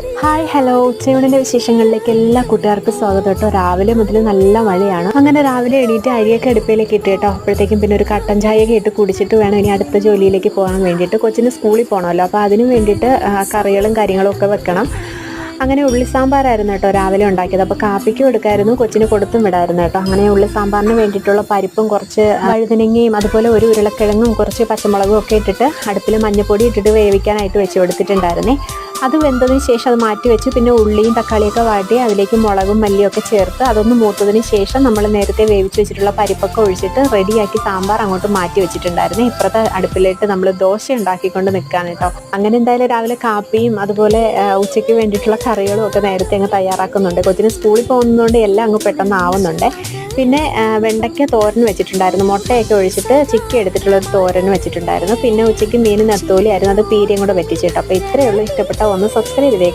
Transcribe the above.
Hi hello, ഉച്ചയൂണിൻ്റെ വിശേഷങ്ങളിലേക്ക് എല്ലാ കൂട്ടുകാർക്കും സ്വാഗതം കേട്ടോ. രാവിലെ മുതൽ നല്ല മഴയാണ്. അങ്ങനെ രാവിലെ എണീറ്റ് അരിയൊക്കെ അടുപ്പിലേക്ക് ഇട്ട് കേട്ടോ. അപ്പോഴത്തേക്കും പിന്നെ ഒരു കട്ടൻ ചായയൊക്കെ ഇട്ട് കുടിച്ചിട്ട് വേണം ഇനി അടുത്ത ജോലിയിലേക്ക് പോകാൻ വേണ്ടിയിട്ട്. കൊച്ചിന് സ്കൂളിൽ പോകണമല്ലോ, അപ്പോൾ അതിന് വേണ്ടിയിട്ട് കറികളും കാര്യങ്ങളും ഒക്കെ വെക്കണം. അങ്ങനെ ഉള്ളി സാമ്പാറായിരുന്നു കേട്ടോ രാവിലെ ഉണ്ടാക്കിയത്. അപ്പോൾ കാപ്പിക്കും എടുക്കായിരുന്നു, കൊച്ചിന് കൊടുത്തും വിടായിരുന്നു കേട്ടോ. അങ്ങനെ ഉള്ളി സാമ്പാറിന് വേണ്ടിയിട്ടുള്ള പരിപ്പും കുറച്ച് വഴുതനങ്ങയും അതുപോലെ ഒരു ഉരുളക്കിഴങ്ങും കുറച്ച് പച്ചമുളകും ഒക്കെ ഇട്ടിട്ട് അടുപ്പിൽ മഞ്ഞൾപ്പൊടി ഇട്ടിട്ട് വേവിക്കാനായിട്ട് വെച്ച് കൊടുത്തിട്ടുണ്ടായിരുന്നേ. അത് വെന്തതിന് ശേഷം അത് മാറ്റി വെച്ച് പിന്നെ ഉള്ളിയും തക്കാളിയൊക്കെ വാട്ടി അതിലേക്ക് മുളകും മല്ലിയൊക്കെ ചേർത്ത് അതൊന്ന് മൂത്തതിന് ശേഷം നമ്മൾ നേരത്തെ വേവിച്ച് വെച്ചിട്ടുള്ള പരിപ്പൊക്കെ ഒഴിച്ചിട്ട് റെഡിയാക്കി സാമ്പാർ അങ്ങോട്ട് മാറ്റി വെച്ചിട്ടുണ്ടായിരുന്നു. ഇപ്പുറത്തെ അടുപ്പിലേക്ക് നമ്മൾ ദോശ ഉണ്ടാക്കിക്കൊണ്ട് നിൽക്കുകയാണ് കേട്ടോ. അങ്ങനെ എന്തായാലും രാവിലെ കാപ്പിയും അതുപോലെ ഉച്ചയ്ക്ക് വേണ്ടിയിട്ടുള്ള കറികളും ഒക്കെ നേരത്തെ അങ്ങ് തയ്യാറാക്കുന്നുണ്ട്. കൊച്ചിന് സ്കൂളിൽ പോകുന്നതുകൊണ്ട് എല്ലാം അങ്ങ് പെട്ടെന്ന് ആവുന്നുണ്ട്. പിന്നെ വെണ്ടയ്ക്ക തോരൻ വെച്ചിട്ടുണ്ടായിരുന്നു, മുട്ടയൊക്കെ ഒഴിച്ചിട്ട് ചിക്കി എടുത്തിട്ടുള്ളൊരു തോരൻ വെച്ചിട്ടുണ്ടായിരുന്നു. പിന്നെ ഉച്ചയ്ക്ക് മീൻ നെത്തോലി ആയിരുന്നു, അത് പീരയും കൂടെ വെറ്റിച്ചിട്ട്. അപ്പോൾ ഇത്രയേ ഉള്ളൂ. ഇഷ്ടപ്പെട്ട ഒന്ന് സബ്സ്ക്രൈബ് ചെയ്തേക്കാം.